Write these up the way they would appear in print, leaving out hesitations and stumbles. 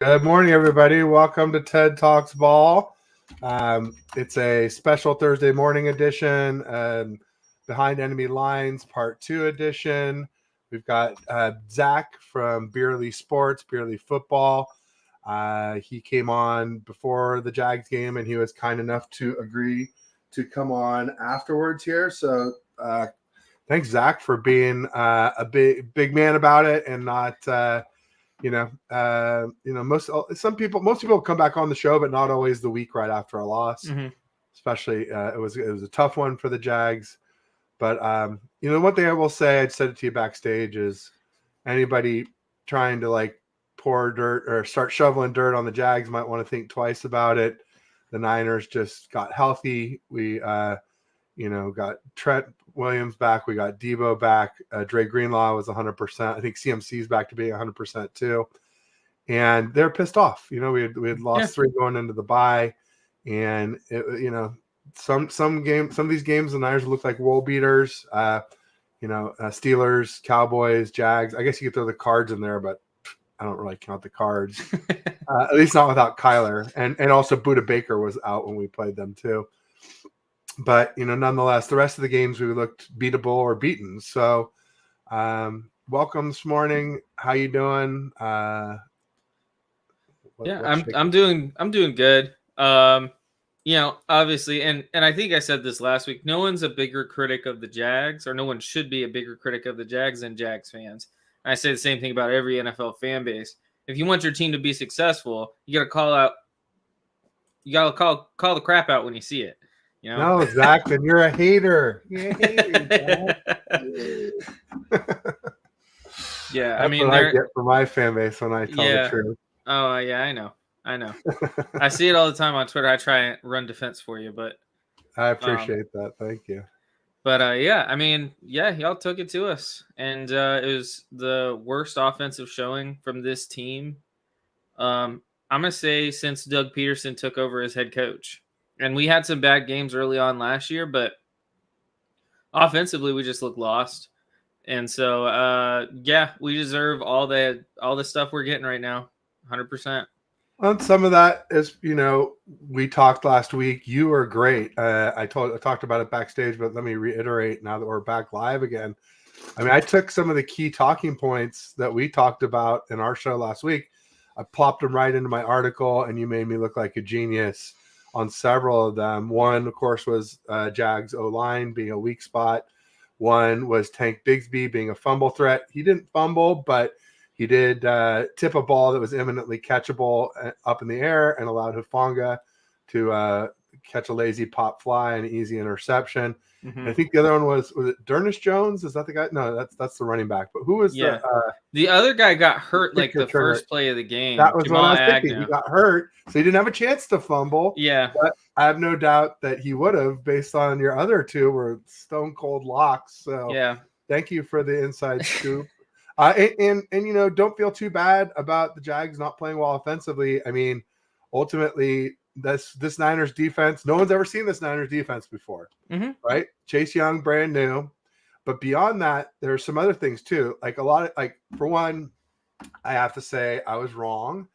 Good morning, everybody. Welcome to Ted Talks Ball. It's a special Thursday morning edition, Behind Enemy Lines Part 2 edition. We've got Zach from Beerly Sports, Beerly Football. He came on before the Jags game, and he was kind enough to agree to come on afterwards here. So thanks, Zach, for being a big man about it and not most people come back on the show, but not always the week right after a loss. Mm-hmm. Especially it was a tough one for the Jags. But one thing I will say, I said it to you backstage, is anybody trying to pour dirt or start shoveling dirt on the Jags might want to think twice about it. The Niners just got healthy. We got Trent Williams back. We got Debo back. Dre Greenlaw was 100%. I think CMC's back to being 100% too. And they're pissed off. We had lost 3 going into the bye, and some of these games the Niners look like world beaters. Steelers, Cowboys, Jags. I guess you could throw the Cards in there, but I don't really count the Cards. At least not without Kyler, and also Budda Baker was out when we played them too. But nonetheless, the rest of the games we looked beatable or beaten. So, welcome this morning. How you doing? I'm doing good. Obviously, and I think I said this last week. No one's a bigger critic of the Jags, or no one should be a bigger critic of the Jags than Jags fans. And I say the same thing about every NFL fan base. If you want your team to be successful, you got to call the crap out when you see it. No, Zach, then you're a hater. You're a hater. Yeah, That's what I get for my fan base when I tell the truth. Oh, yeah, I know. I see it all the time on Twitter. I try and run defense for you, but I appreciate that. Thank you. But y'all took it to us, and it was the worst offensive showing from this team. I'm gonna say since Doug Peterson took over as head coach. And we had some bad games early on last year, but offensively we just looked lost. And so, we deserve all the stuff we're getting right now, 100%. Well, some of that is, we talked last week. You were great. I talked about it backstage, but let me reiterate now that we're back live again. I mean, I took some of the key talking points that we talked about in our show last week. I plopped them right into my article, and you made me look like a genius on several of them. One, of course, was Jags O-line being a weak spot. One was Tank Bigsby being a fumble threat. He didn't fumble, but he did tip a ball that was imminently catchable up in the air and allowed Hufanga to catch a lazy pop fly and an easy interception. Mm-hmm. I think the other one was it D'Ernest Jones? Is that the guy? No, that's the running back. But who was the other guy got hurt the first play of the game. That was Jamal what I was thinking. He got hurt, so he didn't have a chance to fumble. Yeah. But I have no doubt that he would have, based on your other two were stone cold locks. So thank you for the inside scoop. And don't feel too bad about the Jags not playing well offensively. I mean, ultimately, this Niners defense, no one's ever seen this Niners defense before, right? Chase Young, brand new. But beyond that, there are some other things too. For one, I have to say I was wrong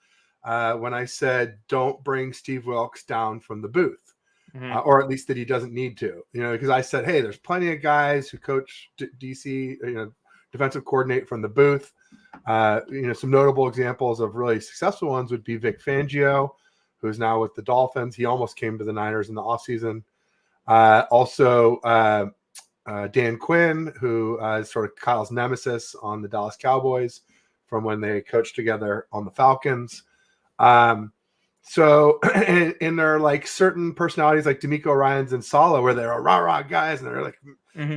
when I said don't bring Steve Wilks down from the booth, or at least that he doesn't need to, because I said, hey, there's plenty of guys who coach DC, defensive coordinate from the booth. Some notable examples of really successful ones would be Vic Fangio, who's now with the Dolphins. He almost came to the Niners in the offseason. Also, Dan Quinn, who is sort of Kyle's nemesis on the Dallas Cowboys from when they coached together on the Falcons. So in their certain personalities like D'Amico Ryans and Saleh, where they're rah-rah guys and they're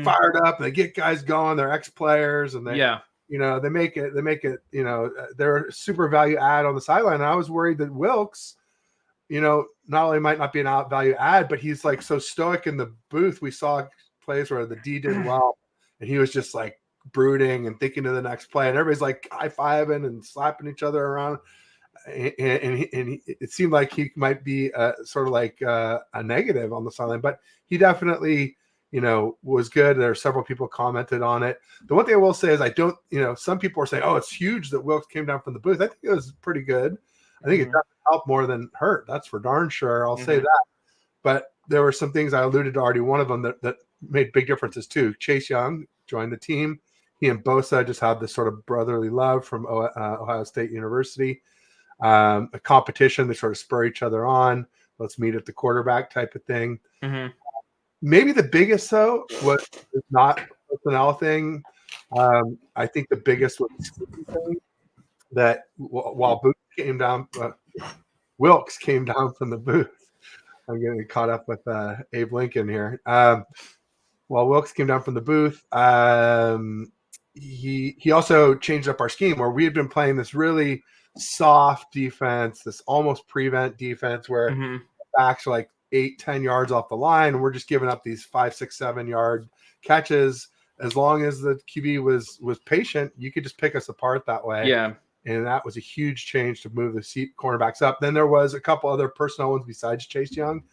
fired up and they get guys going, they're ex-players and they they make it, they're super value add on the sideline. And I was worried that Wilks, not only might not be an out value add, but he's so stoic in the booth. We saw plays where the D did well and he was just brooding and thinking of the next play, and everybody's high-fiving and slapping each other around. And it seemed like he might be sort of a negative on the sideline, but he definitely, was good. There are several people commented on it. The one thing I will say is some people are saying, oh, it's huge that Wilks came down from the booth. I think it was pretty good. I think it definitely helped more than hurt. That's for darn sure. I'll say that. But there were some things I alluded to already. One of them that made big differences too. Chase Young joined the team. He and Bosa just had this sort of brotherly love from Ohio State University. A competition, they sort of spur each other on. Let's meet at the quarterback type of thing. Maybe the biggest, though, was not a personnel thing. I think the biggest was the thing that while Wilks came down from the booth. I'm getting caught up with Abe Lincoln here. While Wilks came down from the booth, he also changed up our scheme where we had been playing this really soft defense, this almost prevent defense where backs are like 8-10 yards off the line, and we're just giving up these 5, 6, 7 yard catches. As long as the QB was patient, you could just pick us apart that way. Yeah. And that was a huge change to move the cornerbacks up. Then there was a couple other personnel ones besides Chase Young.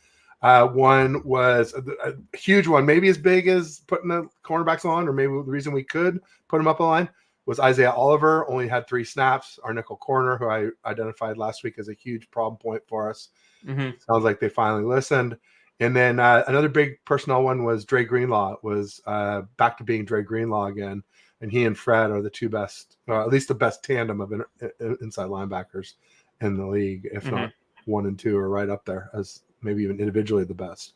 One was a huge one, maybe as big as putting the cornerbacks on, or maybe the reason we could put them up the line was Isaiah Oliver only had 3 snaps, our nickel corner, who I identified last week as a huge problem point for us. Sounds like they finally listened. And then another big personnel one was Dre Greenlaw. Was back to being Dre Greenlaw again. And he and Fred are the two best, at least the best tandem of inside linebackers in the league, if not 1 and 2 are right up there as maybe even individually the best.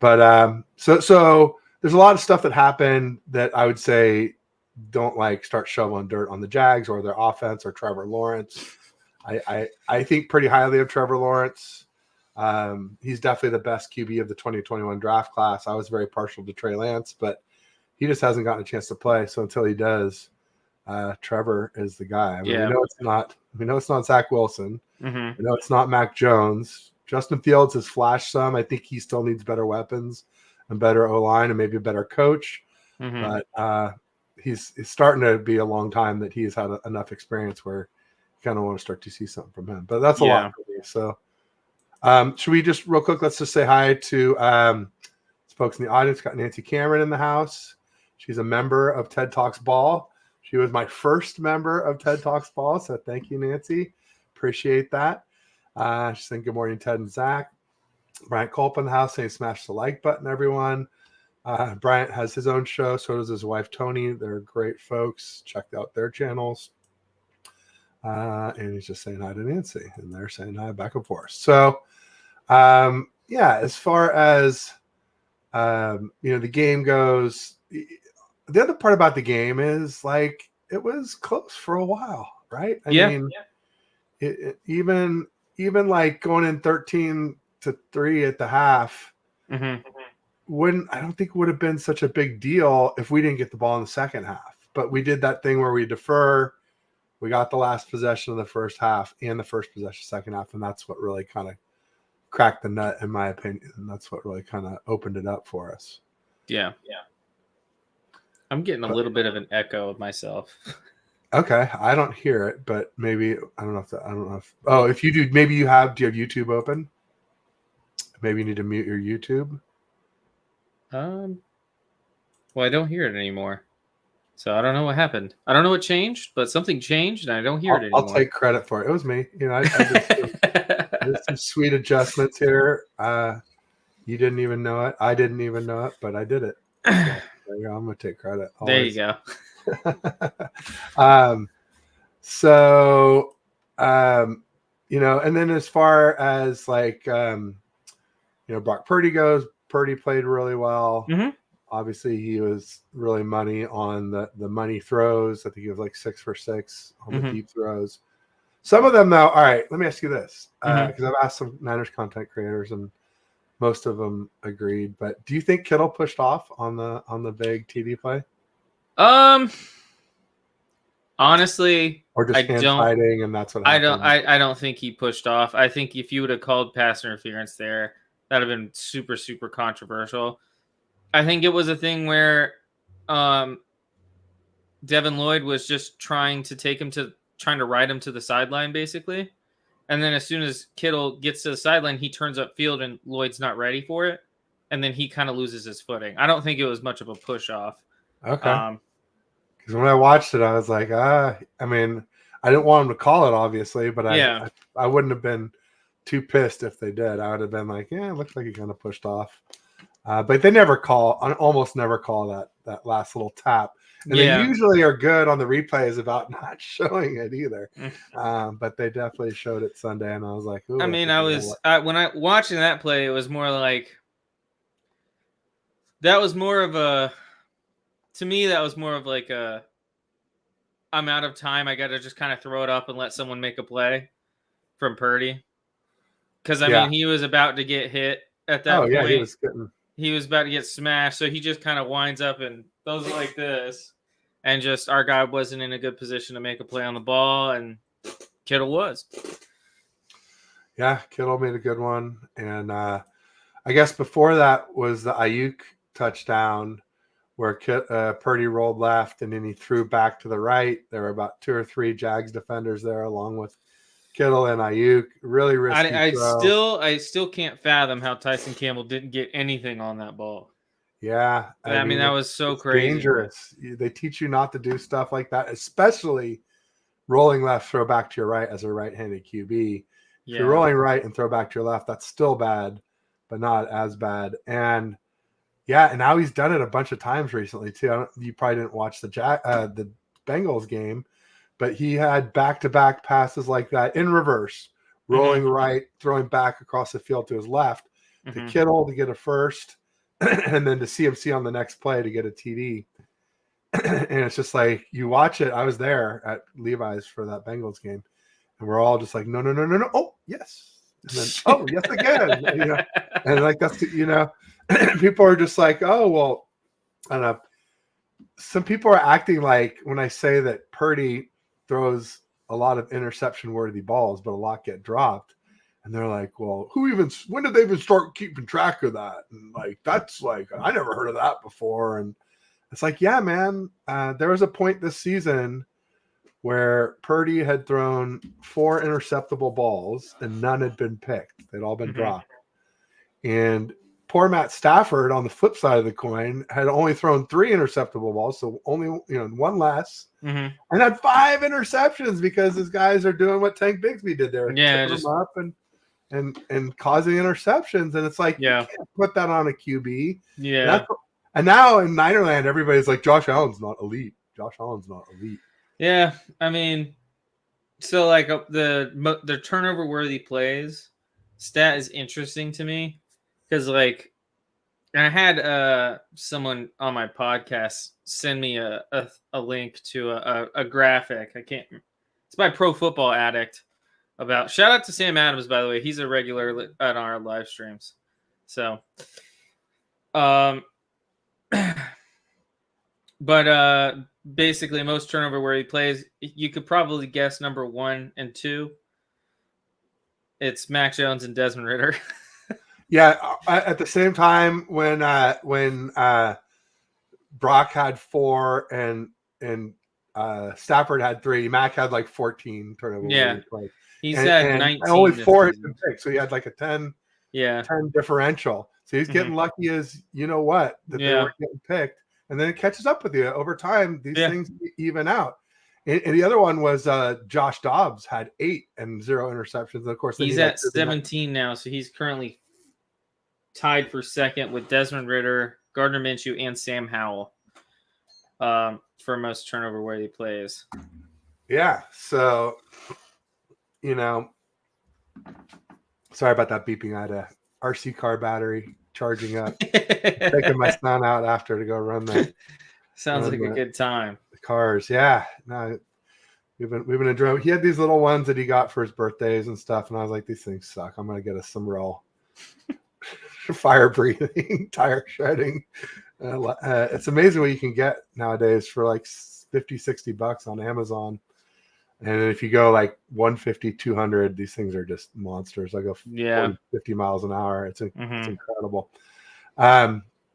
But so there's a lot of stuff that happened that I would say don't start shoveling dirt on the Jags or their offense or Trevor Lawrence. I think pretty highly of Trevor Lawrence. He's definitely the best QB of the 2021 draft class. I was very partial to Trey Lance, but he just hasn't gotten a chance to play. So until he does, Trevor is the guy. I mean, we know it's not Zach Wilson. We know it's not Mac Jones. Justin Fields has flashed some. I think he still needs better weapons and better O-line and maybe a better coach. But he's starting to be a long time that he's had enough experience where you kind of want to start to see something from him. But that's a lot for me. So should we just real quick, let's just say hi to folks in the audience. Got Nancy Cameron in the house. She's a member of TED Talks Ball. She was my first member of TED Talks Ball. So thank you, Nancy. Appreciate that. She's saying good morning, Ted and Zach. Bryant Culp in the house saying smash the like button, everyone. Bryant has his own show. So does his wife, Tony. They're great folks. Check out their channels. And he's just saying hi to Nancy. And they're saying hi back and forth. So, as far as, the game goes, the other part about the game is it was close for a while, right? I mean, even going in 13-3 at the half, I don't think would have been such a big deal if we didn't get the ball in the second half. But we did that thing where we defer. We got the last possession of the first half and the first possession second half, and that's what really kind of cracked the nut, in my opinion. And that's what really kind of opened it up for us. Yeah. I'm getting a little bit of an echo of myself. Okay, I don't hear it, but maybe I don't know if if you do, maybe do you have YouTube open? Maybe you need to mute your YouTube. Well, I don't hear it anymore, so I don't know what happened. I don't know what changed, but something changed, and I don't hear it anymore. I'll take credit for it. It was me. I did some sweet adjustments here. You didn't even know it. I didn't even know it, but I did it. So, there you go. I'm gonna take credit. Always. There you go. And then as far as Brock Purdy goes, Purdy played really well. Obviously he was really money on the money throws. I think he was 6 for 6 on the deep throws. Some of them though, all right, let me ask you this, because I've asked some Niners content creators and most of them agreed, but do you think Kittle pushed off on the big TD play? Honestly, or just fighting, and that's what happened. I don't think he pushed off. I think if you would have called pass interference there, that'd have been super, super controversial. I think it was a thing where Devin Lloyd was just trying to ride him to the sideline, basically. And then as soon as Kittle gets to the sideline, he turns upfield and Lloyd's not ready for it. And then he kind of loses his footing. I don't think it was much of a push off. Okay. Because when I watched it, I was like, I I didn't want them to call it, obviously, but yeah. I wouldn't have been too pissed if they did. I would have been like, yeah, it looks like he kind of pushed off. But they almost never call that last little tap. And they usually are good on the replays about not showing it either. But they definitely showed it Sunday, and I was like, ooh. I mean, when I watching that play, it was more like that was more of a I'm out of time. I got to just kind of throw it up and let someone make a play from Purdy. Because, I mean, he was about to get hit at that point. Yeah, he was about to get smashed. So he just kind of winds up and goes like this. And just our guy wasn't in a good position to make a play on the ball. And Kittle was. Yeah, Kittle made a good one. And I guess before that was the Ayuk touchdown where Purdy rolled left and then he threw back to the right. There were about 2 or 3 Jags defenders there along with Kittle and Ayuk. Really risky throw. I still can't fathom how Tyson Campbell didn't get anything on that ball. Yeah. I mean that was so crazy. Dangerous. They teach you not to do stuff like that, especially rolling left, throw back to your right as a right-handed QB. If you're rolling right and throw back to your left, that's still bad, but not as bad. And and now he's done it a bunch of times recently too. You probably didn't watch the Bengals game, but he had back-to-back passes like that in reverse, rolling right, throwing back across the field to his left to Kittle to get a first, and then to CMC on the next play to get a TD. And it's just like you watch it. I was there at Levi's for that Bengals game, and we're all just like, no. Oh, yes. And then, oh, yes again. And like that's people are just like, oh, well, I don't know. Some people are acting like when I say that Purdy throws a lot of interception-worthy balls, but a lot get dropped. And they're like, well, when did they even start keeping track of that? And like, that's like, I never heard of that before. And it's like, yeah, man, there was a point this season where Purdy had thrown 4 interceptable balls and none had been picked. They'd all been dropped. And poor Matt Stafford on the flip side of the coin had only thrown 3 interceptable balls, so only 1 less, and had 5 interceptions because his guys are doing what Tank Bigsby did there, tipping them up and causing interceptions, and it's like you can't put that on a QB. And now in Ninerland, everybody's like, Josh Allen's not elite. Yeah, I mean, so like the turnover worthy plays stat is interesting to me. Because, like, I had someone on my podcast send me a link to a graphic. It's by Pro Football Addict. Shout out to Sam Adams, by the way. He's a regular at our live streams. So, but basically, most turnover where he plays, you could probably guess number 1 and 2. It's Mac Jones and Desmond Ridder. Yeah, at the same time when Brock had 4 and Stafford had 3, Mac had like 14 turnovers. Yeah, he's had 19. And only 4 had been picked, so he had like a 10 10 differential. So he's getting lucky as they weren't getting picked, and then it catches up with you over time. These things even out. And the other one was Josh Dobbs had 8 and 0 interceptions. And of course, he's at 17 now, so he's currently tied for second with Desmond Ridder, Gardner Minshew, and Sam Howell for most turnover-worthy plays. Yeah, so, sorry about that beeping. I had a RC car battery charging up, taking my son out after to go run that. Sounds like a good time. The cars, yeah. No, we've been enjoying. He had these little ones that he got for his birthdays and stuff, and I was like, these things suck. I'm gonna get us some real fire breathing, tire shredding. It's amazing what you can get nowadays for like $50-$60 on Amazon. And if you go like 150, 200, these things are just monsters. I go 40, 50 miles an hour. It's incredible.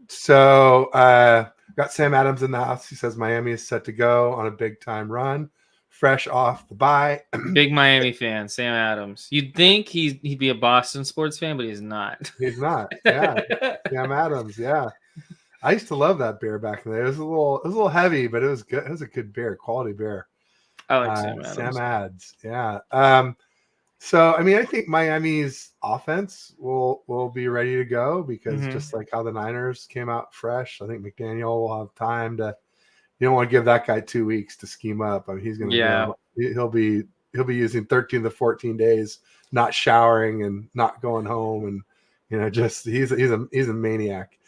So got Sam Adams in the house. He says Miami is set to go on a big time run, fresh off the bye. Big Miami fan, Sam Adams. You'd think he'd be a Boston sports fan, but he's not. He's not. Yeah, Sam Adams. Yeah, I used to love that beer back in the day. It was a little heavy, but it was good. It was a good beer, quality beer. I like Sam Adams. Sam Adams, yeah. So I mean, I think Miami's offense will be ready to go because just like how the Niners came out fresh, I think McDaniel will have time to. You don't want to give that guy 2 weeks to scheme up. I mean, he's going to he'll be using 13 to 14 days, not showering and not going home, and just he's a maniac.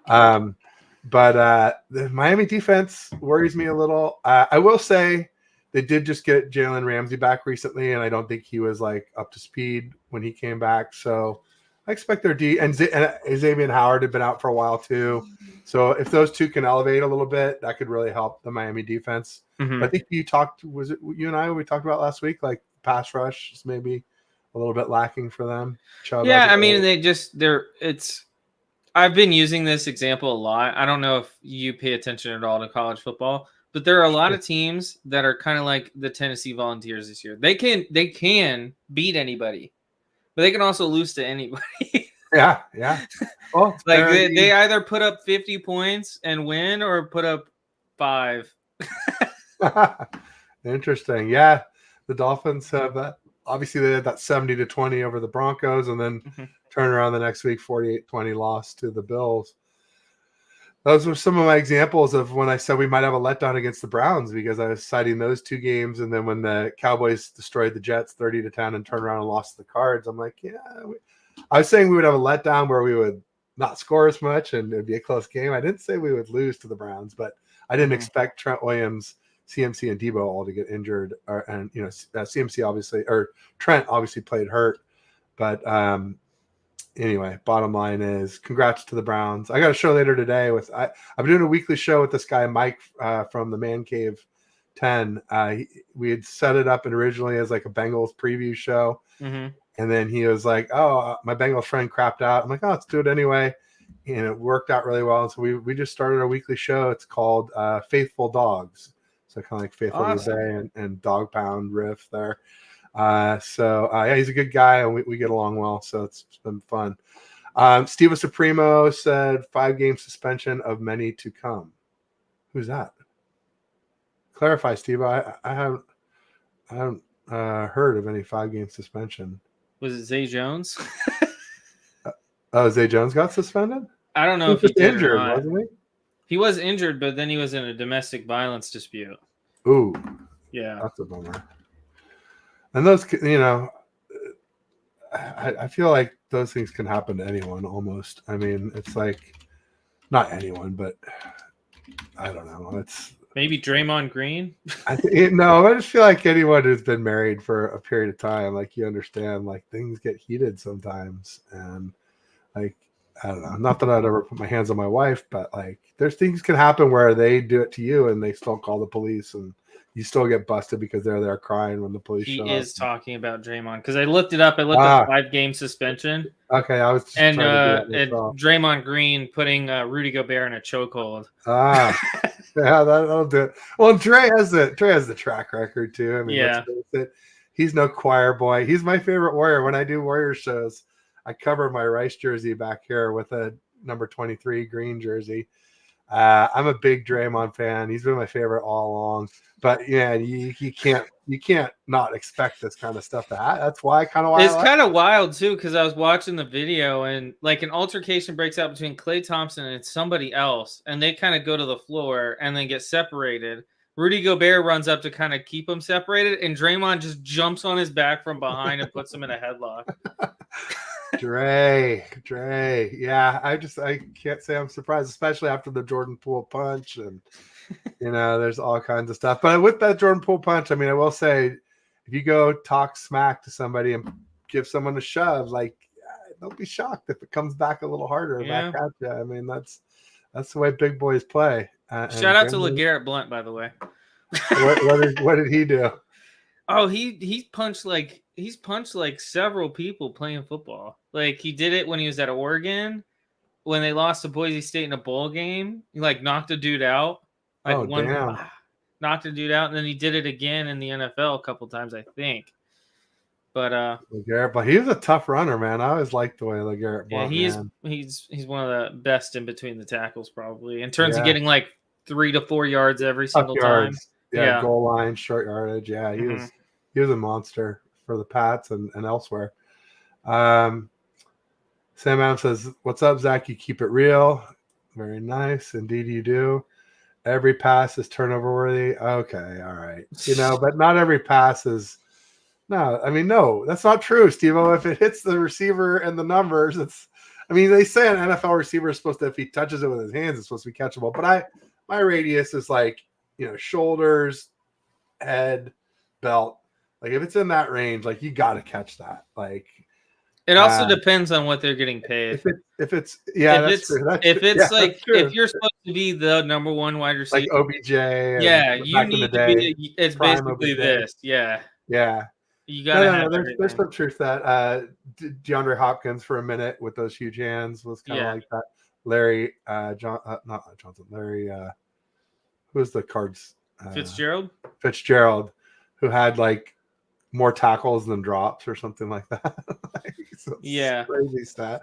But the Miami defense worries me a little. I will say they did just get Jalen Ramsey back recently, and I don't think he was like up to speed when he came back. So I expect their and Xavier Howard had been out for a while too. So if those two can elevate a little bit, that could really help the Miami defense. But I think was it you and I, we talked about last week, like pass rush is maybe a little bit lacking for them. I mean, I've been using this example a lot. I don't know if you pay attention at all to college football, but there are a lot of teams that are kind of like the Tennessee Volunteers this year. They can beat anybody, but they can also lose to anybody. Yeah. Well, like they either put up 50 points and win or put up 5. Interesting. Yeah. The Dolphins have that. Obviously, they had that 70-20 over the Broncos and then turn around the next week, 48-20 loss to the Bills. Those were some of my examples of when I said we might have a letdown against the Browns because I was citing those 2 games. And then when the Cowboys destroyed the Jets 30-10 and turned around and lost the Cards, I'm like, I was saying we would have a letdown where we would not score as much and it'd be a close game. I didn't say we would lose to the Browns, but I didn't expect Trent Williams, CMC, and Debo all to get injured. And CMC obviously, or Trent obviously played hurt. But anyway, bottom line is congrats to the Browns. I got a show later today with I'm doing a weekly show with this guy Mike from the Man Cave 10. We had set it up originally as like a Bengals preview show. And then he was like, oh, my Bengals friend crapped out. I'm like, oh, let's do it anyway. And it worked out really well. And so we just started our weekly show. It's called Faithful Dogs. So kind of like Faithful Day and Dog Pound riff there. Yeah, he's a good guy and we get along well. So it's been fun. Steve Supremo said 5-game suspension of many to come. Who's that? Clarify, Steve. I haven't heard of any 5-game suspension. Was it Zay Jones? Zay Jones got suspended? I don't know if he did injured, or not. Wasn't he? He was injured, but then he was in a domestic violence dispute. Ooh. Yeah. That's a bummer. And those, I feel like those things can happen to anyone almost. I mean, it's like, not anyone, but I don't know. It's maybe Draymond Green. I just feel like anyone who's been married for a period of time, like you understand, like things get heated sometimes, and like I don't know. Not that I'd ever put my hands on my wife, but like there's things can happen where they do it to you and they still call the police, and you still get busted because they're there crying when the police show up. He is talking about Draymond because I looked it up. I looked up 5-game suspension. Okay, I was just and Draymond Green putting Rudy Gobert in a chokehold. Yeah, that'll do it. Well, Dre has the track record too. I mean, let's face it. He's no choir boy. He's my favorite Warrior. When I do Warrior shows, I cover my Rice jersey back here with a number 23 green jersey. I'm a big Draymond fan. He's been my favorite all along. But yeah, you can't not expect this kind of stuff to happen. That's why it's kind of wild too, because I was watching the video and like an altercation breaks out between Klay Thompson and somebody else, and they kind of go to the floor and then get separated. Rudy Gobert runs up to kind of keep them separated, and Draymond just jumps on his back from behind and puts him in a headlock. Dre. Yeah, I can't say I'm surprised, especially after the Jordan Poole punch, and there's all kinds of stuff. But with that Jordan Poole punch, I mean, I will say, if you go talk smack to somebody and give someone a shove, like don't be shocked if it comes back a little harder back at you. I mean, that's the way big boys play. Shout out to LeGarrette Blount, by the way. What did he do? Oh, he's punched like several people playing football. Like he did it when he was at Oregon, when they lost to Boise State in a bowl game. He like knocked a dude out. Knocked a dude out, and then he did it again in the NFL a couple times, I think. But LeGarrette, but he was a tough runner, man. I always liked the way LeGarrette Blount. Yeah, he's one of the best in between the tackles, probably in terms of getting like 3 to 4 yards every single time. goal line, short yardage. Yeah, he was a monster for the Pats and elsewhere. Sam Adams says, "What's up, Zach? You keep it real. Very nice. Indeed, you do. Every pass is turnover worthy. Okay, all right. But not every pass is. No, I mean, no, that's not true, Steve-O. If it hits the receiver and the numbers, they say an NFL receiver is supposed to, if he touches it with his hands, it's supposed to be catchable. But my radius is like, shoulders, head, belt. Like if it's in that range, like you got to catch that. Like it also depends on what they're getting paid. If it's if you're supposed to be the number one wide receiver, like OBJ, you need to be. It's basically OBJ. this, yeah. You gotta have there's some truth that DeAndre Hopkins for a minute with those huge hands was kind of like that. Larry Larry who was the Cards Fitzgerald, who had like more tackles than drops or something like that. Crazy stat.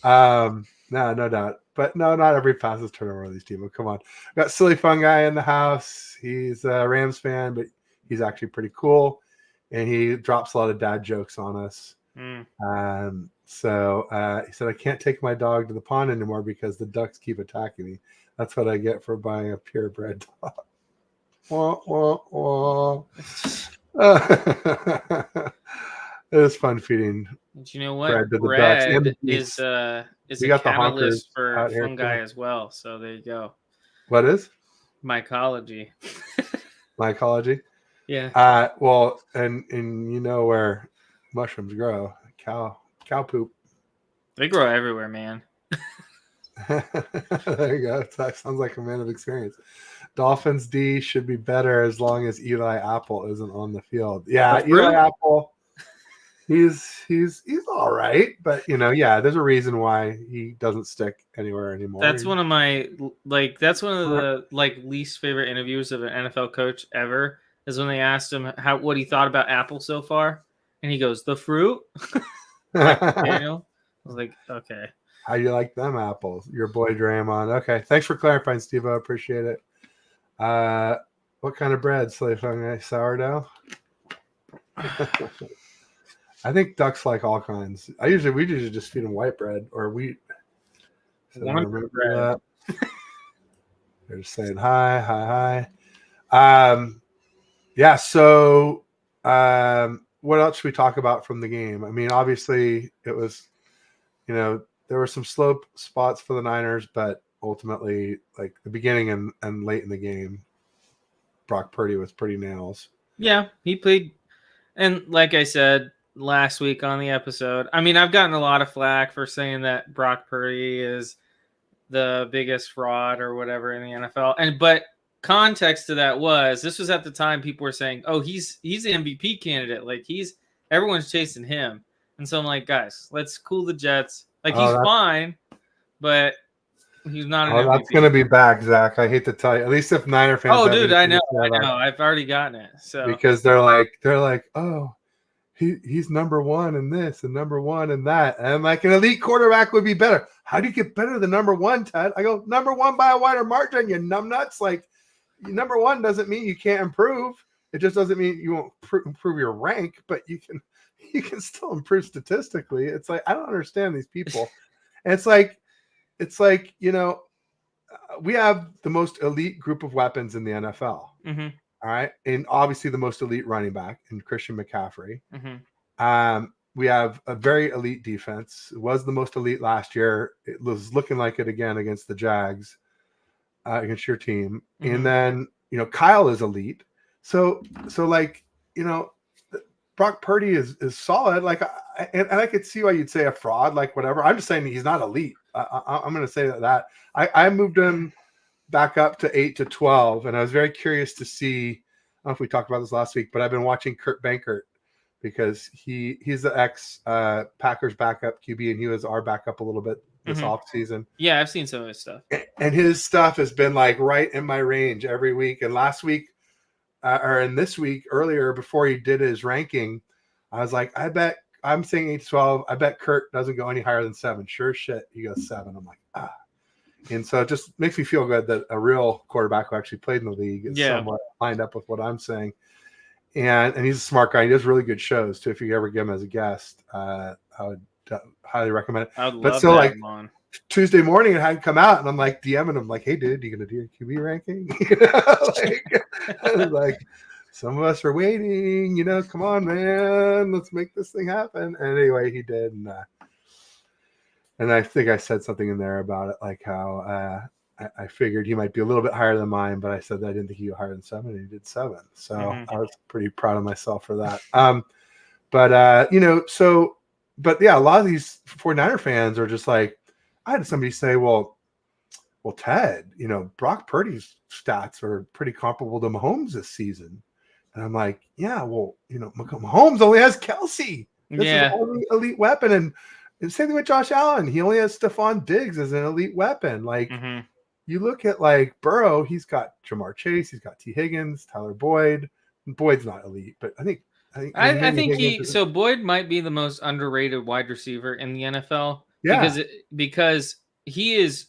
No doubt. But no, not every pass is turnover on these teams. Come on. Got Silly Fun Guy in the house. He's a Rams fan, but he's actually pretty cool. And he drops a lot of dad jokes on us. So he said, I can't take my dog to the pond anymore because the ducks keep attacking me. That's what I get for buying a purebred dog. Wah, wah, wah. It is fun feeding. But you know what? Bread is a catalyst for fungi as well. So there you go. What is? Mycology. Mycology? Yeah. Well, and you know where mushrooms grow. Cow poop. They grow everywhere, man. There you go. That sounds like a man of experience. Dolphins D should be better as long as Eli Apple isn't on the field. Yeah, Eli Apple. He's all right, but there's a reason why he doesn't stick anywhere anymore. That's one of my the least favorite interviews of an NFL coach ever is when they asked him what he thought about Apple so far, and he goes, "The fruit." Daniel, I was like, okay. How you like them apples? Your boy Draymond. Okay, thanks for clarifying, Steve. I appreciate it. What kind of bread? Sourdough. I think ducks like all kinds. We usually just feed them white bread or wheat. So bread. That. They're just saying hi. Yeah. So, what else should we talk about from the game? I mean, obviously, it was, there were some slow spots for the Niners, but ultimately, like the beginning and late in the game, Brock Purdy was pretty nails. Yeah, he played, and like I said last week on the episode, I mean, I've gotten a lot of flack for saying that Brock Purdy is the biggest fraud or whatever in the NFL, but context to that this was at the time people were saying, oh, he's the MVP candidate, like everyone's chasing him, and so I'm like, guys, let's cool the jets. Like he's fine, but he's not an MVP. That's gonna be back, Zach. I hate to tell you. At least if Niner fans. Oh, dude, I know. I've already gotten it. So because they're like, oh, he's number one in this and number one in that, and I'm like, an elite quarterback would be better. How do you get better than number one, Ted? I go, number one by a wider margin. You numbnuts. Like, number one doesn't mean you can't improve. It just doesn't mean you won't improve your rank, but you can still improve statistically. It's like, I don't understand these people. And it's like, we have the most elite group of weapons in the NFL. Mm-hmm. All right. And obviously the most elite running back in Christian McCaffrey. Mm-hmm. We have a very elite defense. It was the most elite last year. It was looking like it again against the Jags, against your team. Mm-hmm. And then, Kyle is elite. So like, Brock Purdy is solid. Like, and I could see why you'd say a fraud, like whatever. I'm just saying he's not elite. I'm going to say that I moved him back up to 8 to 12, and I was very curious to see. I don't know if we talked about this last week, but I've been watching Kurt Benkert because he's the ex Packers backup QB, and he was our backup a little bit this off season. Yeah, I've seen some of his stuff, and his stuff has been like right in my range every week. And last week, or in this week, earlier before he did his ranking, I was like, I bet I'm saying 8 to 12. I bet Kurt doesn't go any higher than 7. Sure shit, he goes 7. I'm like, And so it just makes me feel good that a real quarterback who actually played in the league is somewhat lined up with what I'm saying. And he's a smart guy. He does really good shows too. If you ever get him as a guest, I would highly recommend it. I would love to have him on. Tuesday morning it hadn't come out, and I'm like DMing him like, "Hey, dude, you gonna do your QB ranking?" like some of us are waiting. Come on, man, let's make this thing happen. And anyway, he did, and I think I said something in there about it, like how I figured he might be a little bit higher than mine, but I said that I didn't think he was higher than 7, and he did 7. So I was pretty proud of myself for that. But yeah, a lot of these 49er fans are just like. I had somebody say, well, Ted, Brock Purdy's stats are pretty comparable to Mahomes this season. And I'm like, yeah, well, Mahomes only has Kelsey. This is the only elite weapon. And same thing with Josh Allen. He only has Stephon Diggs as an elite weapon. Like, you look at, like, Burrow, he's got Jamar Chase, he's got T. Higgins, Tyler Boyd. Boyd's not elite, but I think Boyd might be the most underrated wide receiver in the NFL. Yeah, because he is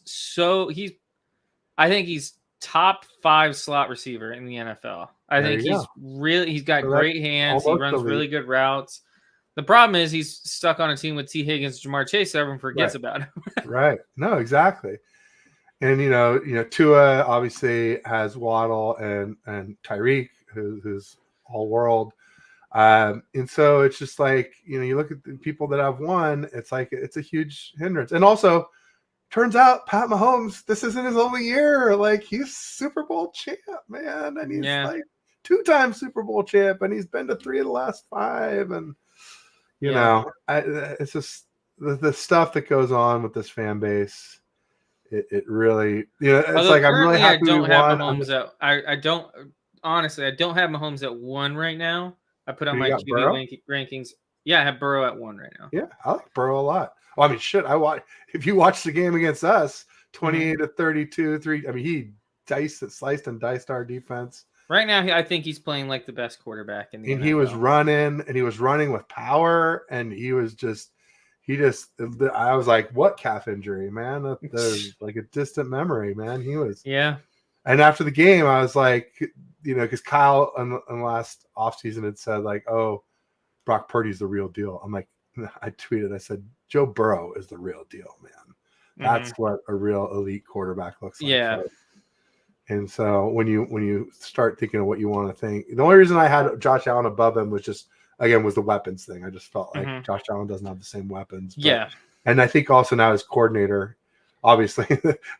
I think he's top 5 slot receiver in the NFL. I think he's got great hands. He runs really good routes. The problem is he's stuck on a team with T. Higgins, Jamar Chase. Everyone forgets about him. Right. No, exactly. And Tua obviously has Waddle and Tyreek, who's all world. And so it's just like, you look at the people that have won, it's like, it's a huge hindrance. And also turns out Pat Mahomes, this isn't his only year. Like, he's Super Bowl champ, man. And he's like 2-time Super Bowl champ, and he's been to 3 of the last 5. And, it's just the stuff that goes on with this fan base. It really, it's like, I'm really happy we won. I don't have Mahomes at 1 right now. I put on my QB rankings. Yeah, I have Burrow at 1 right now. Yeah, I like Burrow a lot. Well, I mean, shit, if you watch the game against us, 28-32, 3. I mean, he sliced and diced our defense. Right now, I think he's playing like the best quarterback in the NFL. And he was running with power, and I was like, what calf injury, man? That's like a distant memory, man. He was. Yeah. And after the game, I was like, because Kyle in the last offseason had said, like, oh, Brock Purdy's the real deal. I'm like, I tweeted, I said, Joe Burrow is the real deal, man. That's what a real elite quarterback looks like. Yeah. And so when you start thinking of what you want to think, the only reason I had Josh Allen above him was the weapons thing. I just felt like Josh Allen doesn't have the same weapons. And I think also now his coordinator, obviously,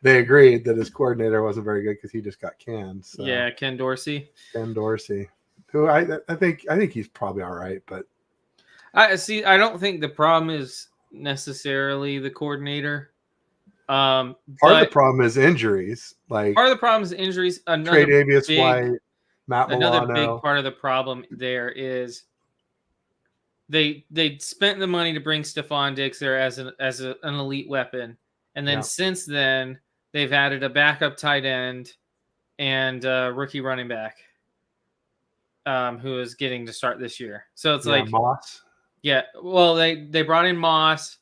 they agreed that his coordinator wasn't very good because he just got canned. So. Yeah, Ken Dorsey. Who I think he's probably all right, but I don't think the problem is necessarily the coordinator. Part of the problem is injuries. Another Tre'Davious White, Matt Milano. Another big part of the problem there is they spent the money to bring Stephon Diggs there as an elite weapon. And then since then, they've added a backup tight end and a rookie running back who is getting to start this year. So it's like Moss. Yeah, well, they brought in Moss.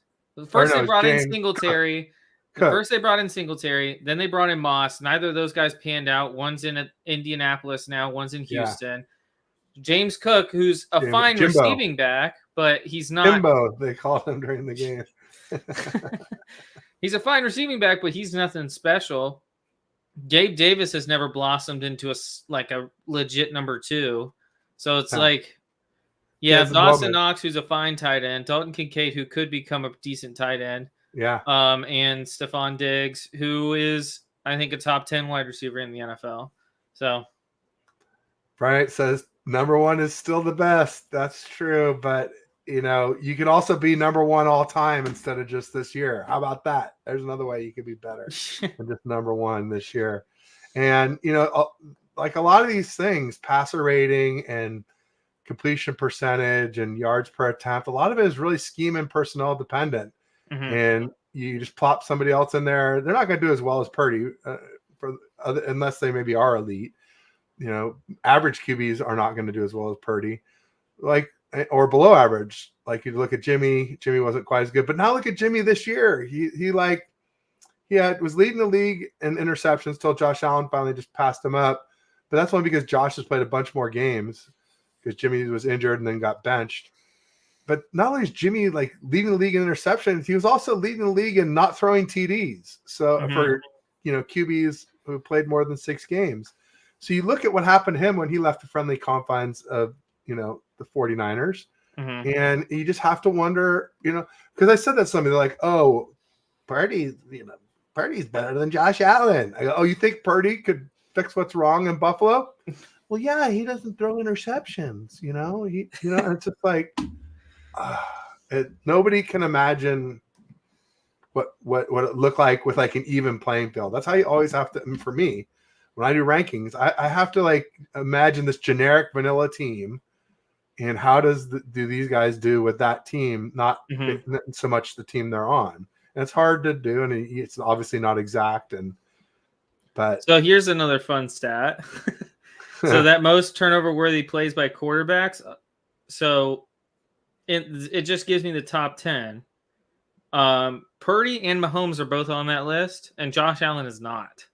First they brought in Singletary. First they brought in Singletary. Then they brought in Moss. Neither of those guys panned out. One's in Indianapolis now. One's in Houston. Yeah. James Cook, who's a fine receiving back, but he's not. Jimbo, they called him during the game. He's a fine receiving back, but he's nothing special. Gabe Davis has never blossomed into a legit number 2. So it's Dawson Knox, who's a fine tight end. Dalton Kincaid, who could become a decent tight end. Yeah. And Stephon Diggs, who is, I think, a top 10 wide receiver in the NFL. So. Bryant says number 1 is still the best. That's true. But, you could also be number 1 all time instead of just this year. How about that? There's another way you could be better than just number 1 this year. And, like a lot of these things, passer rating and completion percentage and yards per attempt, a lot of it is really scheme and personnel dependent. And you just plop somebody else in there. They're not going to do as well as Purdy unless they maybe are elite. Average QBs are not going to do as well as Purdy, or below average. Like you look at Jimmy wasn't quite as good, but now look at Jimmy this year. was leading the league in interceptions till Josh Allen finally just passed him up. But that's only because Josh has played a bunch more games because Jimmy was injured and then got benched. But not only is Jimmy like leading the league in interceptions, he was also leading the league in not throwing TDs. So for QBs who played more than 6 games. So you look at what happened to him when he left the friendly confines of the 49ers. And you just have to wonder, because I said that to somebody, they're like, oh, Purdy's better than Josh Allen. I go, oh, you think Purdy could fix what's wrong in Buffalo? Well, yeah, he doesn't throw interceptions, and it's just like nobody can imagine what it looked like with like an even playing field. That's how you always have to, for me, when I do rankings, I have to like imagine this generic vanilla team and how do these guys do with that team, not so much the team they're on. And it's hard to do, and it's obviously not exact. But so here's another fun stat. So that most turnover-worthy plays by quarterbacks. So it just gives me the top 10. Purdy and Mahomes are both on that list, and Josh Allen is not.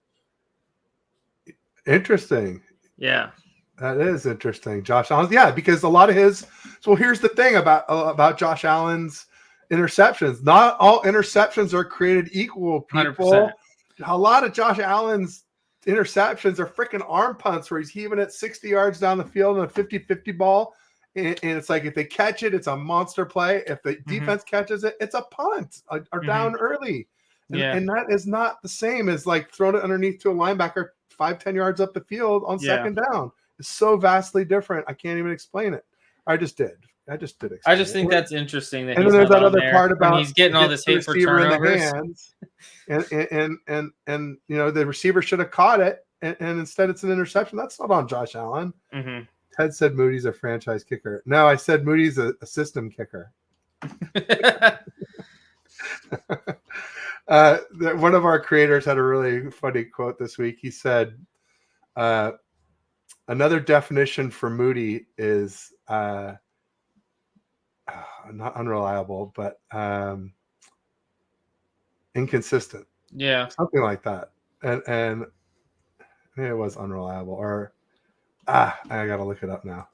Interesting. Yeah. That is interesting. Josh Allen. Yeah, because a lot of his. So here's the thing about Josh Allen's interceptions. Not all interceptions are created equal, people. 100%. A lot of Josh Allen's interceptions are freaking arm punts where he's heaving it 60 yards down the field in a 50-50 ball. And it's like if they catch it, it's a monster play. If the defense catches it, it's a punt or down early. And that is not the same as like throwing it underneath to a linebacker 5-10 yards up the field on second down. It's so vastly different. I can't even explain it. I just did. I just think that's interesting. That and then there's that other part about he's getting all this hate for turnovers. And the receiver should have caught it, and instead it's an interception. That's not on Josh Allen. Ted said Moody's a franchise kicker. No, I said Moody's a system kicker. One of our creators had a really funny quote this week. He said, another definition for Moody is not unreliable, but inconsistent. Yeah. Something like that. And maybe it was unreliable, or I got to look it up now.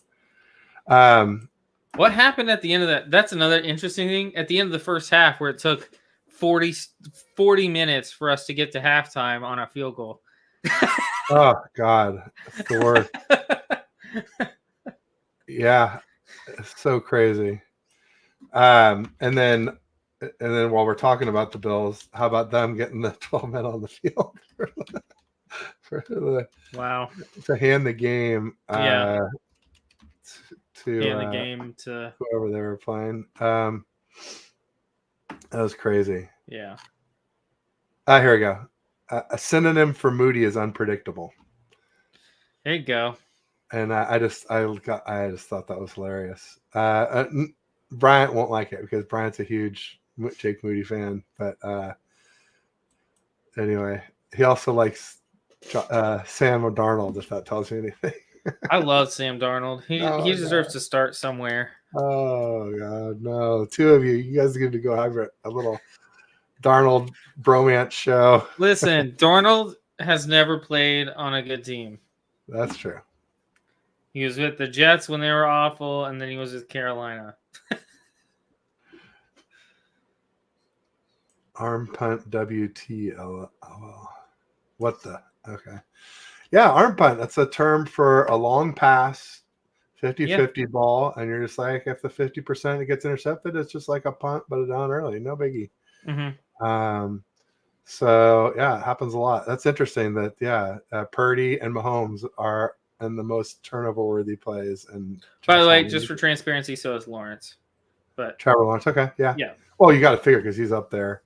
What happened at the end of that? That's another interesting thing. At the end of the first half, where it took 40 minutes for us to get to halftime on a field goal. Oh God, it's the worst. Yeah, it's so crazy. And then while we're talking about the Bills, how about them getting the 12 men on the field wow, to hand the game to whoever they were playing. That was crazy. Yeah. Here we go. A synonym for Moody is unpredictable. There you go. And I just thought that was hilarious. Bryant won't like it because Bryant's a huge Jake Moody fan. But anyway, he also likes Sam Darnold, if that tells you anything. I love Sam Darnold. He deserves to start somewhere. Oh God, no! Two of you guys are going to go have a little Darnold bromance show. Listen, Darnold has never played on a good team. That's true. He was with the Jets when they were awful, and then he was with Carolina. Arm punt WTL. What the? Okay. Yeah, arm punt. That's a term for a long pass, 50-50 ball, and you're just like, if the 50% it gets intercepted, it's just like a punt, but down early. No biggie. So yeah, it happens a lot. That's interesting that Purdy and Mahomes are in the most turnover worthy plays. And by the way, just for transparency, so is Lawrence. But Trevor Lawrence, okay, yeah. Well, you got to figure because he's up there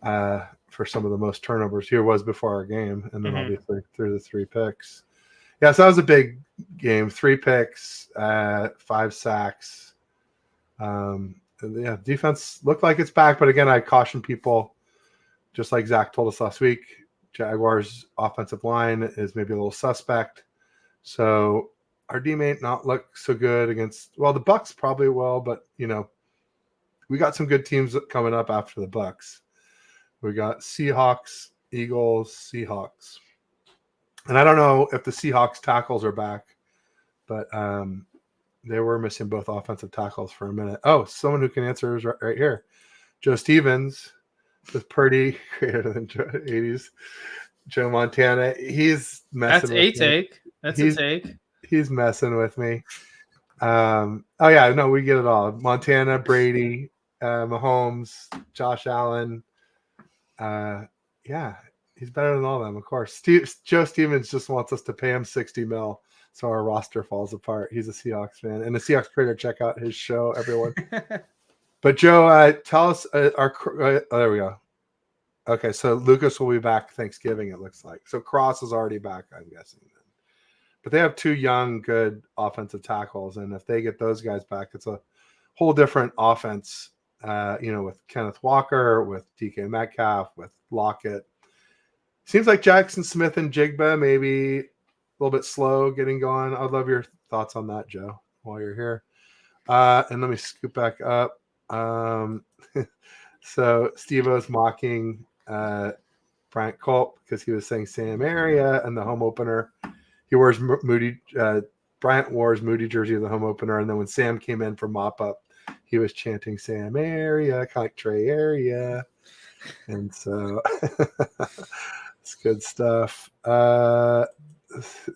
for some of the most turnovers. Here was before our game, and then obviously through the 3 picks. Yeah, so that was a big game. 3 picks, 5 sacks. Defense looked like it's back, but again, I caution people, just like Zach told us last week, Jaguars' offensive line is maybe a little suspect. So our D may not look so good against, well, the Bucs probably will, but we got some good teams coming up after the Bucs. We got Seahawks, Eagles, Seahawks. And I don't know if the Seahawks tackles are back, but they were missing both offensive tackles for a minute. Oh, someone who can answer is right here. Joe Stevens with Purdy, greater than 80s. Joe Montana, he's messing with me. That's a take. He's messing with me. Oh, yeah, no, we get it all. Montana, Brady, Mahomes, Josh Allen. Yeah, he's better than all of them, of course. Joe Stevens just wants us to pay him $60 million. So our roster falls apart. He's a Seahawks fan. And the Seahawks trader, check out his show, everyone. But Joe, tell us there we go. Okay, so Lucas will be back Thanksgiving, it looks like. So Cross is already back, I'm guessing. But they have 2 young, good offensive tackles. And if they get those guys back, it's a whole different offense, with Kenneth Walker, with DK Metcalf, with Lockett. Seems like Jackson Smith and Jigba maybe a little bit slow getting going. I'd love your thoughts on that, Joe, while you're here. And let me scoop back up. So Steve-O's mocking Bryant Culp because he was saying Sam Area and the home opener. He wears Bryant wore his Moody jersey of the home opener, and then when Sam came in for mop up, he was chanting Sam Area, kind of like Trey Area. And so it's good stuff. There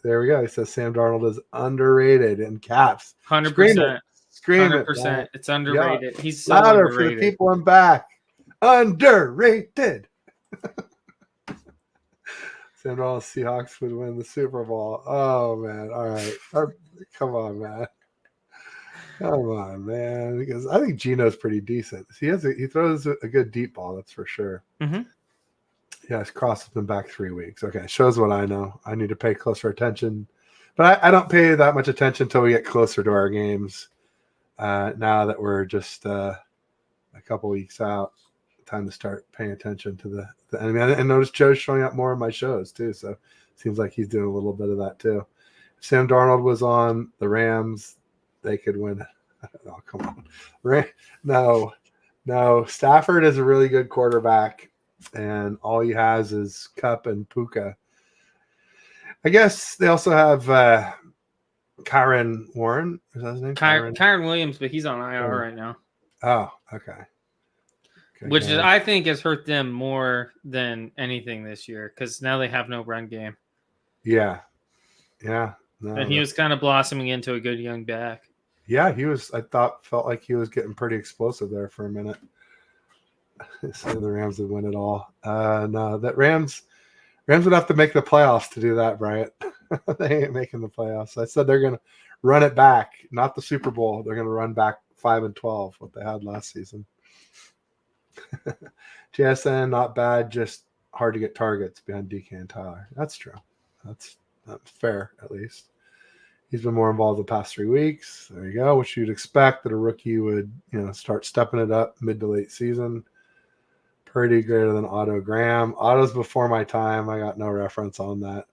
we go. He says Sam Darnold is underrated in caps. 100%. Scream 100%. it. It's underrated. Yeah. He's so louder underrated. For the people in back. Underrated. Sam Darnold Seahawks would win the Super Bowl. Oh man. All right. Come on, man. Come on, man. Because I think Geno's pretty decent. He throws a good deep ball, that's for sure. Mm-hmm. Yeah, his cross has been back 3 weeks. Okay, shows what I know. I need to pay closer attention. But I don't pay that much attention until we get closer to our games. Now that we're just a couple weeks out, time to start paying attention to the enemy. I noticed Joe's showing up more in my shows too, so it seems like he's doing a little bit of that too. If Sam Darnold was on the Rams, they could win. Oh, come on. No. Stafford is a really good quarterback, and all he has is Kupp and Puka. I guess they also have Kyron Warren. Is that his name? Kyron Williams, but he's on IR right now. Oh, okay. Which is, I think, has hurt them more than anything this year because now they have no run game. Yeah. No, and he was kind of blossoming into a good young back. Yeah, felt like he was getting pretty explosive there for a minute. So the Rams would win it all. No, that Rams would have to make the playoffs to do that, Bryant. They ain't making the playoffs. I said they're going to run it back, not the Super Bowl. They're going to run back 5-12, what they had last season. JSN, not bad, just hard to get targets behind DK and Tyler. That's true. That's fair, at least. He's been more involved the past 3 weeks. There you go, which you'd expect that a rookie would, start stepping it up mid to late season. Pretty greater than Otto Graham. Otto's before my time. I got no reference on that.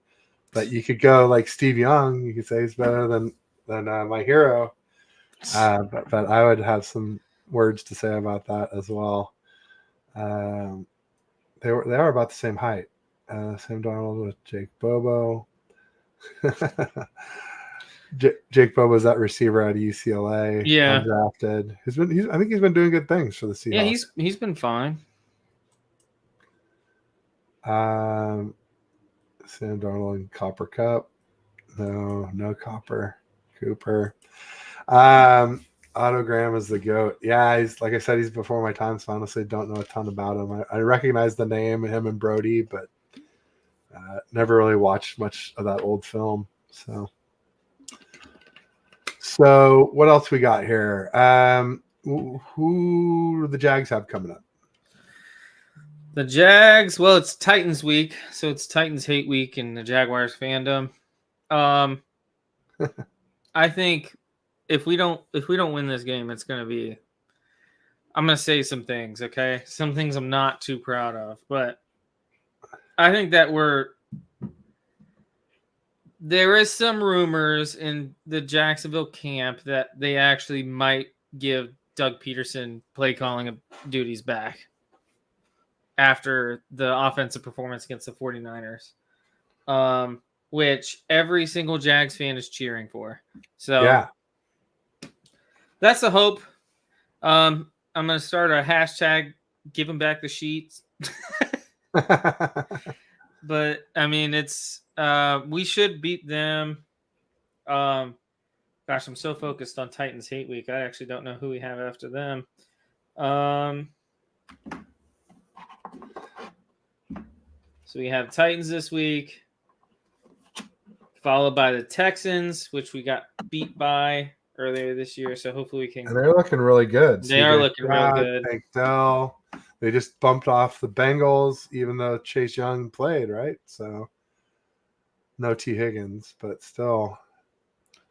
But you could go like Steve Young. You could say he's better than my hero. But I would have some words to say about that as well. They are about the same height. Sam Darnold with Jake Bobo. Jake Bobo's that receiver out of UCLA. Yeah, undrafted. I think he's been doing good things for the Seahawks. Yeah, he's been fine. Sam Darnold and Copper Cup. No Copper. Cooper. Otto Graham is the GOAT. Yeah, he's like I said, he's before my time, so I honestly don't know a ton about him. I recognize the name, him and Brody, but never really watched much of that old film. So what else we got here? Who do the Jags have coming up? The Jags, well, it's Titans week, so it's Titans hate week in the Jaguars fandom. I think if we don't win this game, it's going to be, I'm going to say some things, okay? Some things I'm not too proud of, but I think that there is some rumors in the Jacksonville camp that they actually might give Doug Peterson play calling duties back. after the offensive performance against the 49ers, which every single Jags fan is cheering for. So yeah, that's the hope. I'm going to start a hashtag, give them back the sheets. But I mean, it's we should beat them. Gosh, I'm so focused on Titans Hate Week. I actually don't know who we have after them. So we have Titans this week, followed by the Texans, which we got beat by earlier this year. So hopefully we can. And they're looking really good. They are looking real good. Tank Dell. They just bumped off the Bengals, even though Chase Young played, right? So no T. Higgins, but still,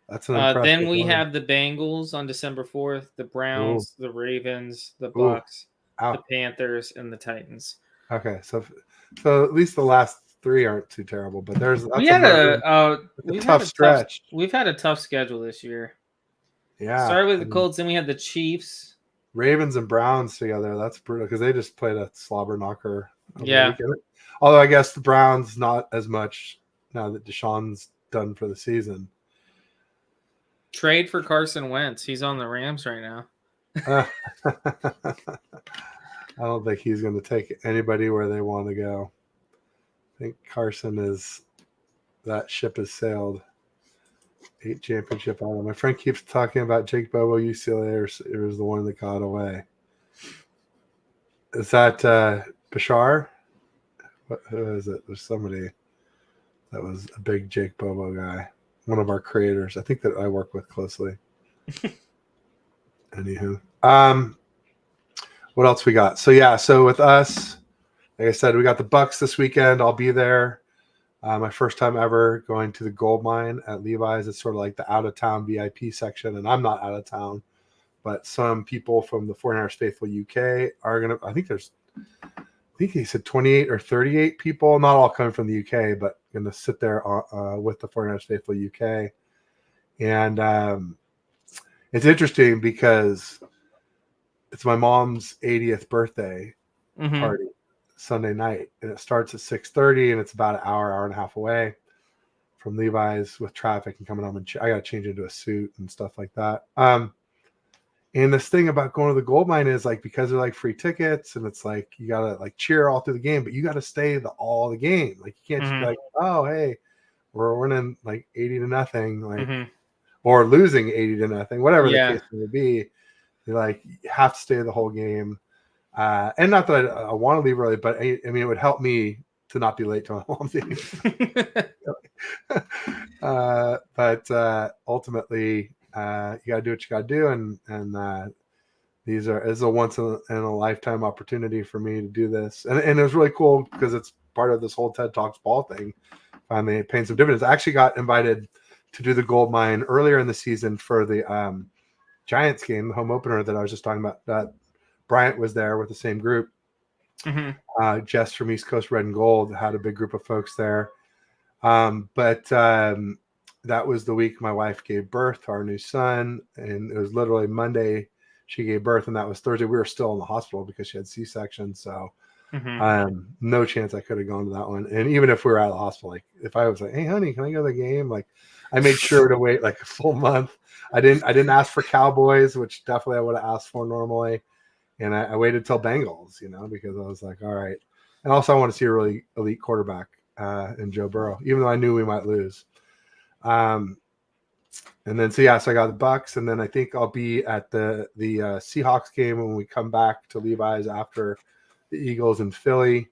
that's an impressive then we one. have the Bengals on December 4th, the Browns, the Ravens, the Bucks, the Panthers, and the Titans. Okay, so at least the last three aren't too terrible, but that's a tough stretch. We've had a tough schedule this year. Yeah, started with the Colts, then we had the Chiefs. Ravens and Browns together. That's brutal because they just played a slobber knocker. Yeah. Although I guess the Browns not as much now that Deshaun's done for the season. Trade for Carson Wentz. He's on the Rams right now. I don't think he's going to take anybody where they want to go. I think that ship has sailed. 8 championship out. My friend keeps talking about Jake Bobo, UCLA, or it was the one that got away. Is that Bashar? Who is it? There's somebody that was a big Jake Bobo guy. One of our creators. I think that I work with closely. Anywho. What else we got? So with us, like I said, we got the Bucks this weekend. I'll be there. My first time ever going to the gold mine at Levi's. It's sort of like the out-of-town VIP section, and I'm not out of town, but some people from the 49ers Faithful UK are going to – I think he said 28 or 38 people, not all coming from the UK, but going to sit there with the 49ers Faithful UK. And it's interesting because it's my mom's 80th birthday party. Sunday night, and it starts at 6:30, and it's about an hour and a half away from Levi's with traffic and coming home, and I got to change into a suit and stuff like that. And this thing about going to the gold mine is like, because they're like free tickets, and it's like you gotta like cheer all through the game, but you got to stay all the game. Like you can't just be like, oh hey, we're winning like 80-0, like or losing 80-0, whatever the case may be. You like you have to stay the whole game. And not that I want to leave early, but I mean, it would help me to not be late to my mom's game. But ultimately, you got to do what you got to do. And this is a once in a lifetime opportunity for me to do this. And it was really cool because it's part of this whole TED Talks ball thing. Finally paying some dividends. I actually got invited to do the gold mine earlier in the season for the Giants game, the home opener that I was just talking about. That Bryant was there with the same group. Jess from East Coast Red and Gold had a big group of folks there. But that was the week my wife gave birth to our new son. And it was literally Monday she gave birth, and that was Thursday. We were still in the hospital because she had C-section. So no chance I could have gone to that one. And even if we were out of the hospital, like if I was like, hey honey, can I go to the game? Like I made sure to wait like a full month. I didn't ask for Cowboys, which definitely I would have asked for normally. And I waited till Bengals, because I was like, all right. And also I want to see a really elite quarterback in Joe Burrow, even though I knew we might lose. And then, so I got the Bucks, and then I think I'll be at the Seahawks game when we come back to Levi's after the Eagles in Philly. And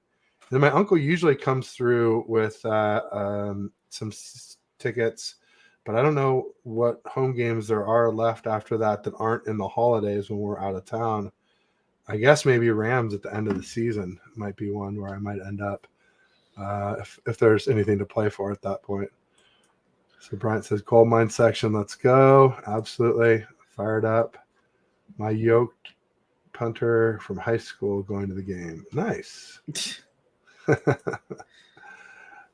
then my uncle usually comes through with some tickets, but I don't know what home games there are left after that aren't in the holidays when we're out of town. I guess maybe Rams at the end of the season might be one where I might end up if there's anything to play for at that point. So Bryant says, gold mine section, let's go. Absolutely. Fired up. My yoked punter from high school going to the game. Nice.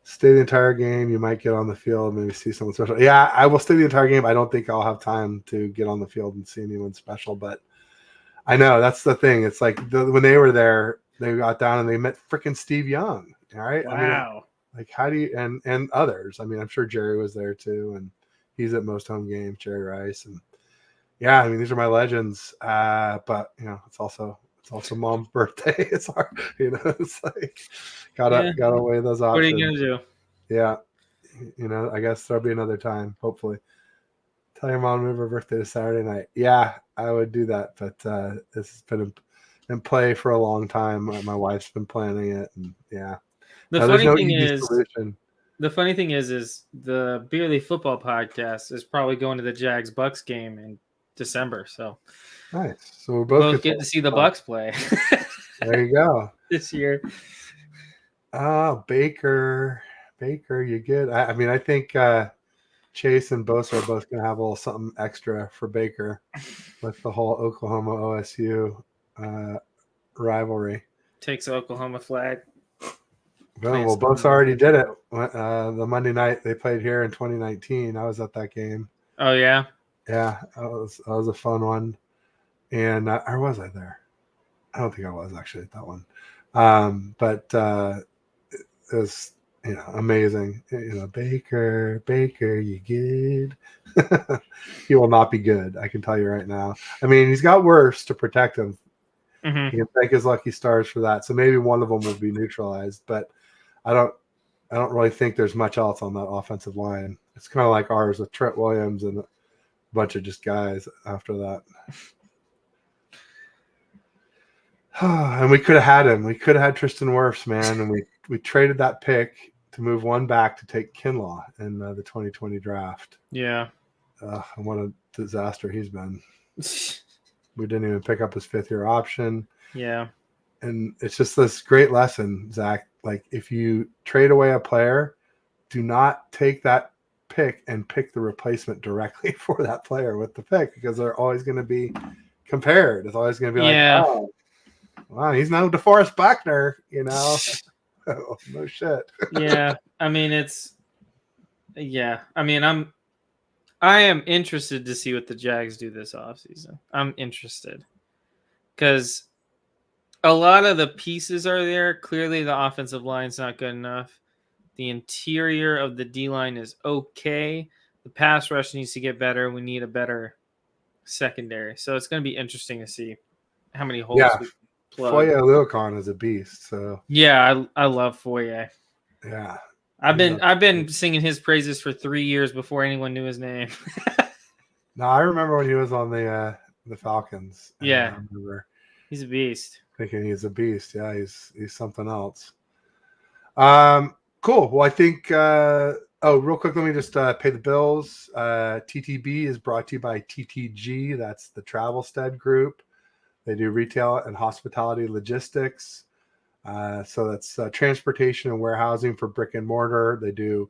Stay the entire game. You might get on the field, maybe see someone special. Yeah, I will stay the entire game. I don't think I'll have time to get on the field and see anyone special, but I know that's the thing. It's like when they were there, they got down and they met freaking Steve Young. All right. Wow. I mean, like, how do you, and others? I mean, I'm sure Jerry was there too, and he's at most home games, Jerry Rice. And yeah, I mean, these are my legends. But it's also mom's birthday. It's hard, it's like, gotta weigh those options. What are you going to do? Yeah. I guess there'll be another time, hopefully. Tell your mom to move her birthday to Saturday night. Yeah, I would do that. But this has been in play for a long time. My wife's been planning it. And yeah. The funny thing is the Beerly Football Podcast is probably going to the Jags-Bucks game in December. So nice. So we both get to see the Bucks play. There you go. This year. Oh, Baker, you good? I mean, I think Chase and Bosa are both going to have a little something extra for Baker with the whole Oklahoma OSU rivalry. Takes the Oklahoma flag. Well, Bosa already did it the Monday night they played here in 2019. I was at that game. Oh yeah, yeah, that was a fun one. And or was I there? I don't think I was actually at that one. But it was amazing. Baker, you good? He will not be good. I can tell you right now. I mean, he's got worse to protect him. Mm-hmm. He can thank his lucky stars for that. So maybe one of them will be neutralized, but I don't really think there's much else on that offensive line. It's kind of like ours with Trent Williams and a bunch of just guys after that. And we could have had him. We could have had Tristan Wirfs, man, and we traded that pick to move one back to take Kinlaw in the 2020 draft. Yeah. And what a disaster he's been. We didn't even pick up his 5th-year option. Yeah. And it's just this great lesson, Zach. Like, if you trade away a player, do not take that pick and pick the replacement directly for that player with the pick, because they're always going to be compared. It's always going to be like, oh, wow, he's no DeForest Buckner, Oh, no shit. Yeah. I mean, I am interested to see what the Jags do this offseason. I'm interested because a lot of the pieces are there. Clearly, the offensive line's not good enough. The interior of the D-line is okay. The pass rush needs to get better. We need a better secondary. So it's going to be interesting to see how many holes we plug. Foye Oluokun is a beast. So yeah, I love Foye. Yeah. I've been singing his praises for 3 years before anyone knew his name. No, I remember when he was on the Falcons. Yeah, I remember he's a beast. Thinking he's a beast. Yeah, he's something else. Cool. Well, I think. Real quick, let me just pay the bills. TTB is brought to you by TTG. That's the Travelstead Group. They do retail and hospitality logistics. So that's transportation and warehousing for brick and mortar. They do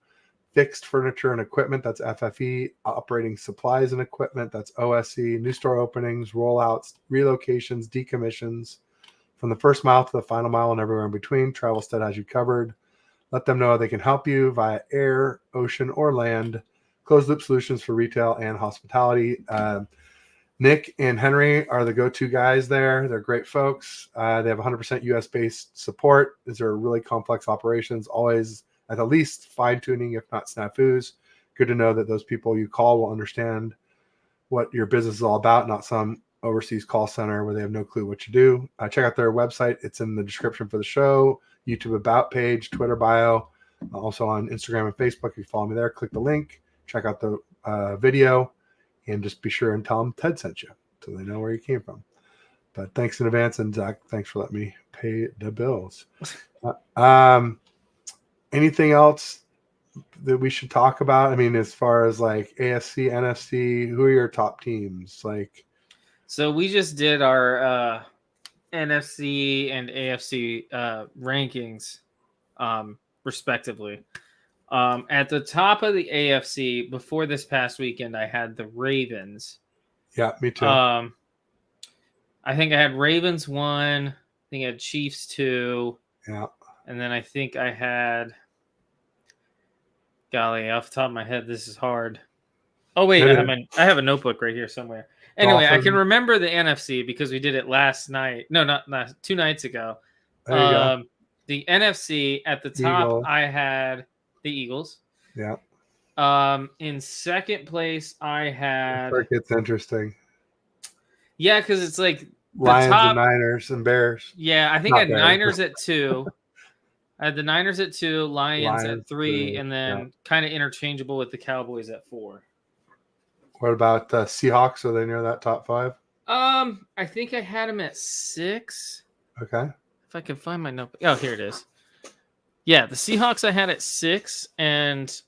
fixed furniture and equipment. That's FFE. Operating supplies and equipment. That's OSE. New store openings, rollouts, relocations, decommissions. From the first mile to the final mile and everywhere in between, Travelstead has you covered. Let them know they can help you via air, ocean, or land. Closed loop solutions for retail and hospitality. Nick and Henry are the go-to guys there. They're great folks. They have 100% US-based support. These are really complex operations, always at the least fine-tuning, if not snafus. Good to know that those people you call will understand what your business is all about, not some overseas call center where they have no clue what you do. Check out their website. It's in the description for the show, YouTube About page, Twitter bio, also on Instagram and Facebook. If you follow me there, click the link, check out the video, and just be sure and tell them Ted sent you so they know where you came from. But thanks in advance, and Zach, thanks for letting me pay the bills. Anything else that we should talk about? I mean, as far as like AFC, NFC, who are your top teams? So we just did our NFC and AFC rankings, respectively. At the top of the AFC, before this past weekend, I had the Ravens. Yeah, me too. I think I had Ravens 1. I think I had Chiefs 2. Yeah. And then I think I had, golly, off the top of my head, this is hard. Oh, wait, I have a notebook right here somewhere. Anyway, I can remember the NFC because we did it last night. No, not last, 2 nights ago. There you go. The NFC at the top, Eagles. I had the Eagles. Yeah. In second place, I had. It's interesting. Yeah, because it's like Lions and Niners and Bears. Yeah, I think I had Niners at 2. I had the Niners at 2, Lions at 3, and then kind of interchangeable with the Cowboys at 4. What about Seahawks? Are they near that top 5? I think I had them at 6. Okay. If I can find my notebook. Oh, here it is. Yeah, the Seahawks I had at 6, and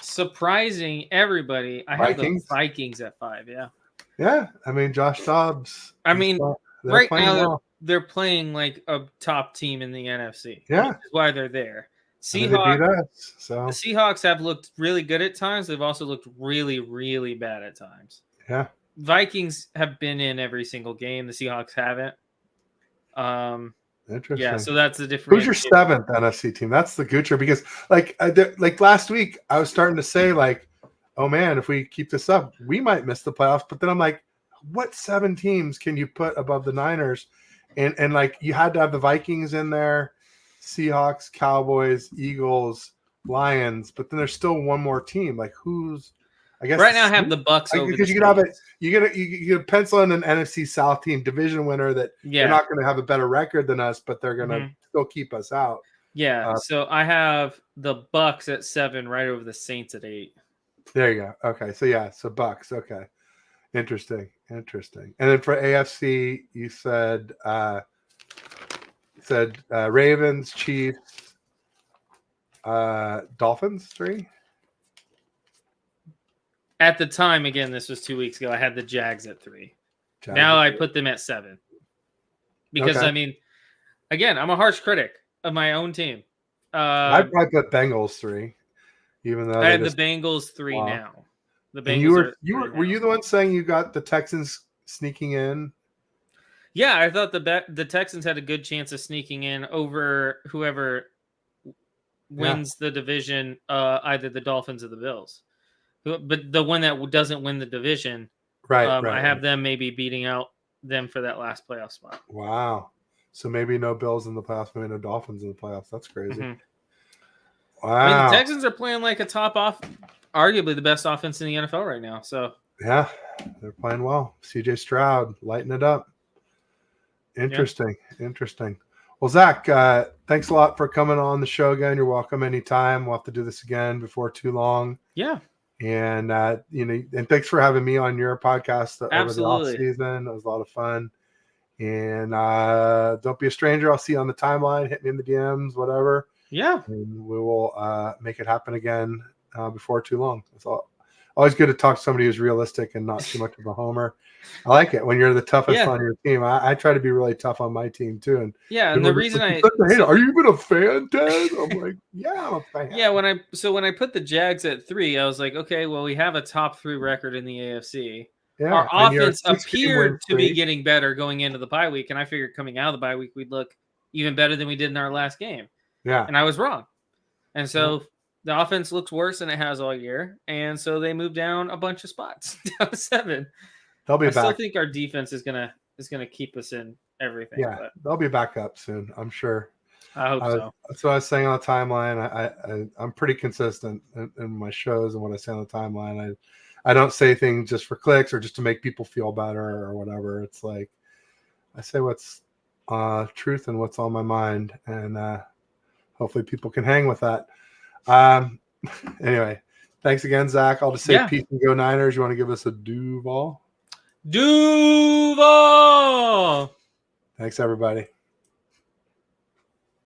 surprising everybody, I had the Vikings at 5. Yeah. Yeah, I mean Josh Dobbs. I mean, right now they're playing like a top team in the NFC. Yeah, which is why they're there. Seahawks. The Seahawks have looked really good at times. They've also looked really, really bad at times. Yeah. Vikings have been in every single game. The Seahawks haven't. Interesting. Yeah, so that's the difference. Who's your 7th NFC team? That's the Goocher, because like last week I was starting to say like, oh man, if we keep this up, we might miss the playoffs. But then I'm like, what 7 teams can you put above the Niners? And like you had to have the Vikings in there, Seahawks, Cowboys, Eagles, Lions, but then there's still one more team. Like who's? I guess right now I have the Bucks because you could have it. You could pencil in an NFC South team, division winner that they're not going to have a better record than us, but they're going to still keep us out. Yeah. So I have the Bucks at 7, right over the Saints at 8. There you go. Okay. So Bucks. Okay. Interesting. And then for AFC, you said Ravens, Chiefs, Dolphins 3. At the time, again, this was 2 weeks ago, I had the Jags at 3. Now I put them at 7. Because, I mean, again, I'm a harsh critic of my own team. I'd probably put Bengals 3, even though I had the Bengals 3 now. The Bengals. And were you the one saying you got the Texans sneaking in? Yeah, I thought the Texans had a good chance of sneaking in over whoever wins the division, either the Dolphins or the Bills. But the one that doesn't win the division, right? I have them maybe beating out them for that last playoff spot. Wow. So maybe no Bills in the playoffs, maybe no Dolphins in the playoffs. That's crazy. Wow. I mean, the Texans are playing like a top off, arguably the best offense in the NFL right now. So yeah, they're playing well. CJ Stroud lighting it up. Interesting. Well, Zach, thanks a lot for coming on the show again. You're welcome anytime. We'll have to do this again before too long. Yeah. And and thanks for having me on your podcast over the off season. It was a lot of fun. And don't be a stranger. I'll see you on the timeline. Hit me in the DMs, whatever. Yeah. And we will make it happen again before too long. It's always good to talk to somebody who's realistic and not too much of a homer. I like it when you're the toughest on your team. I try to be really tough on my team too. And the reason are you even a fan, Ted? I'm like, yeah, I'm a fan. Yeah, when I put the Jags at 3, I was like, okay, well, we have a top 3 record in the AFC. Yeah, our offense appeared to be getting better going into the bye week, and I figured coming out of the bye week we'd look even better than we did in our last game. Yeah, and I was wrong. And so the offense looks worse than it has all year, and so they moved down a bunch of spots, down to 7. They'll be back. I still think our defense is gonna keep us in everything. Yeah, they'll be back up soon, I'm sure. I hope so. That's what I was saying on the timeline. I'm pretty consistent in my shows and what I say on the timeline. I don't say things just for clicks or just to make people feel better or whatever. It's like I say what's truth and what's on my mind, and hopefully people can hang with that. Anyway, thanks again, Zach. I'll just say peace and go Niners. You want to give us a Duval? Duval! Thanks, everybody.